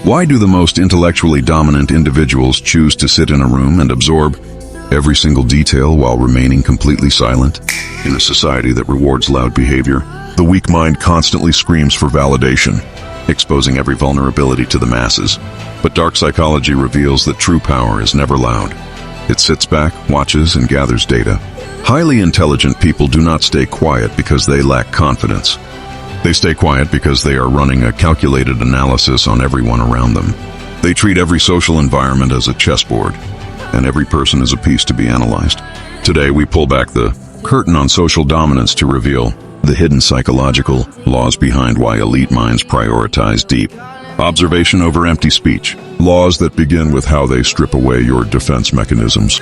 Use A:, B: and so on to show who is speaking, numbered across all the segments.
A: Why do the most intellectually dominant individuals choose to sit in a room and absorb every single detail while remaining completely silent? In a society that rewards loud behavior, the weak mind constantly screams for validation, exposing every vulnerability to the masses. But dark psychology reveals that true power is never loud. It sits back, watches, and gathers data. Highly intelligent people do not stay quiet because they lack confidence. They stay quiet because they are running a calculated analysis on everyone around them. They treat every social environment as a chessboard, and every person is a piece to be analyzed. Today, we pull back the curtain on social dominance to reveal the hidden psychological laws behind why elite minds prioritize deep observation over empty speech. Laws that begin with how they strip away your defense mechanisms.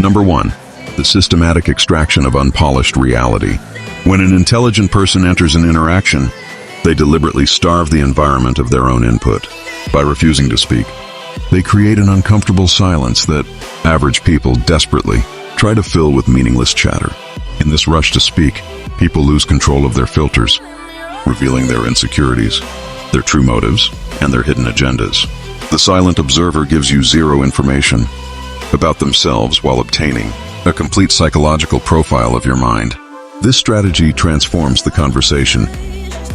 A: Number 1. The systematic extraction of unpolished reality. When an intelligent person enters an interaction, they deliberately starve the environment of their own input. By refusing to speak, they create an uncomfortable silence that average people desperately try to fill with meaningless chatter. In this rush to speak, people lose control of their filters, revealing their insecurities, their true motives, and their hidden agendas. The silent observer gives you zero information about themselves while obtaining a complete psychological profile of your mind. This strategy transforms the conversation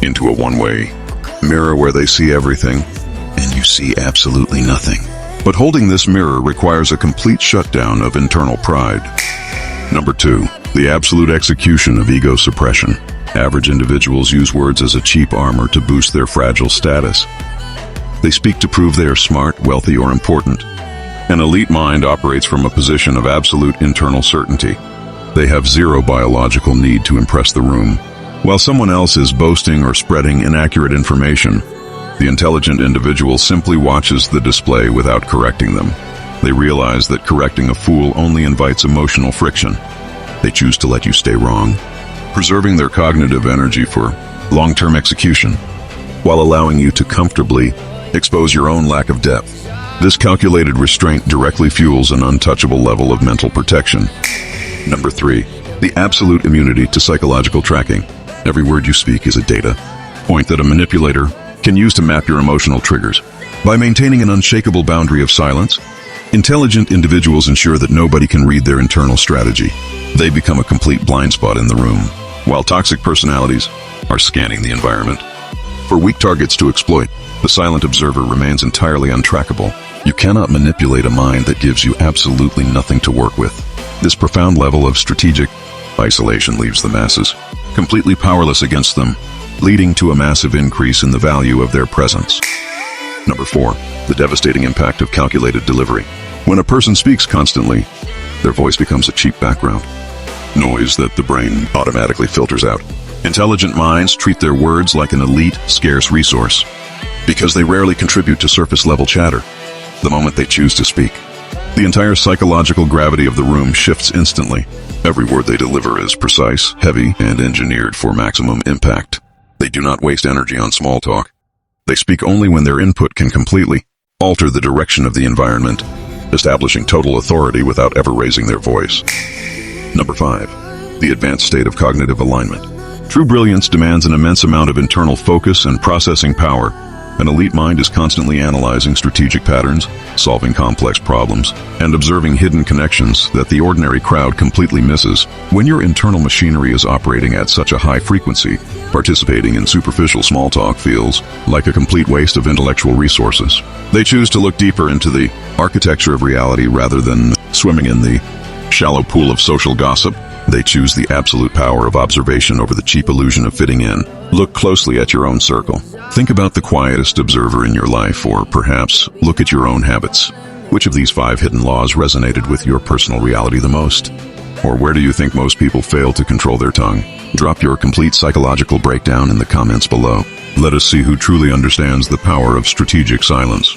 A: into a one-way mirror where they see everything and you see absolutely nothing. But holding this mirror requires a complete shutdown of internal pride. Number 2, the absolute execution of ego suppression. Average individuals use words as a cheap armor to boost their fragile status. They speak to prove they are smart, wealthy, or important. An elite mind operates from a position of absolute internal certainty. They have zero biological need to impress the room. While someone else is boasting or spreading inaccurate information, the intelligent individual simply watches the display without correcting them. They realize that correcting a fool only invites emotional friction. They choose to let you stay wrong, preserving their cognitive energy for long-term execution, while allowing you to comfortably expose your own lack of depth. This calculated restraint directly fuels an untouchable level of mental protection. Number 3, the absolute immunity to psychological tracking. Every word you speak is a data point that a manipulator can use to map your emotional triggers. By maintaining an unshakable boundary of silence, intelligent individuals ensure that nobody can read their internal strategy. They become a complete blind spot in the room, while toxic personalities are scanning the environment for weak targets to exploit. The silent observer remains entirely untrackable. You cannot manipulate a mind that gives you absolutely nothing to work with. This profound level of strategic isolation leaves the masses completely powerless against them, leading to a massive increase in the value of their presence. Number 4, the devastating impact of calculated delivery. When a person speaks constantly, their voice becomes a cheap background noise that the brain automatically filters out. Intelligent minds treat their words like an elite, scarce resource because they rarely contribute to surface-level chatter. The moment they choose to speak, the entire psychological gravity of the room shifts instantly. Every word they deliver is precise, heavy, and engineered for maximum impact. They do not waste energy on small talk. They speak only when their input can completely alter the direction of the environment, establishing total authority without ever raising their voice. Number 5, the advanced state of cognitive alignment. True brilliance demands an immense amount of internal focus and processing power. An elite mind is constantly analyzing strategic patterns, solving complex problems, and observing hidden connections that the ordinary crowd completely misses. When your internal machinery is operating at such a high frequency, participating in superficial small talk feels like a complete waste of intellectual resources. They choose to look deeper into the architecture of reality rather than swimming in the shallow pool of social gossip. They choose the absolute power of observation over the cheap illusion of fitting in. Look closely at your own circle. Think about the quietest observer in your life, or perhaps look at your own habits. Which of these 5 hidden laws resonated with your personal reality the most? Or where do you think most people fail to control their tongue? Drop your complete psychological breakdown in the comments below. Let us see who truly understands the power of strategic silence.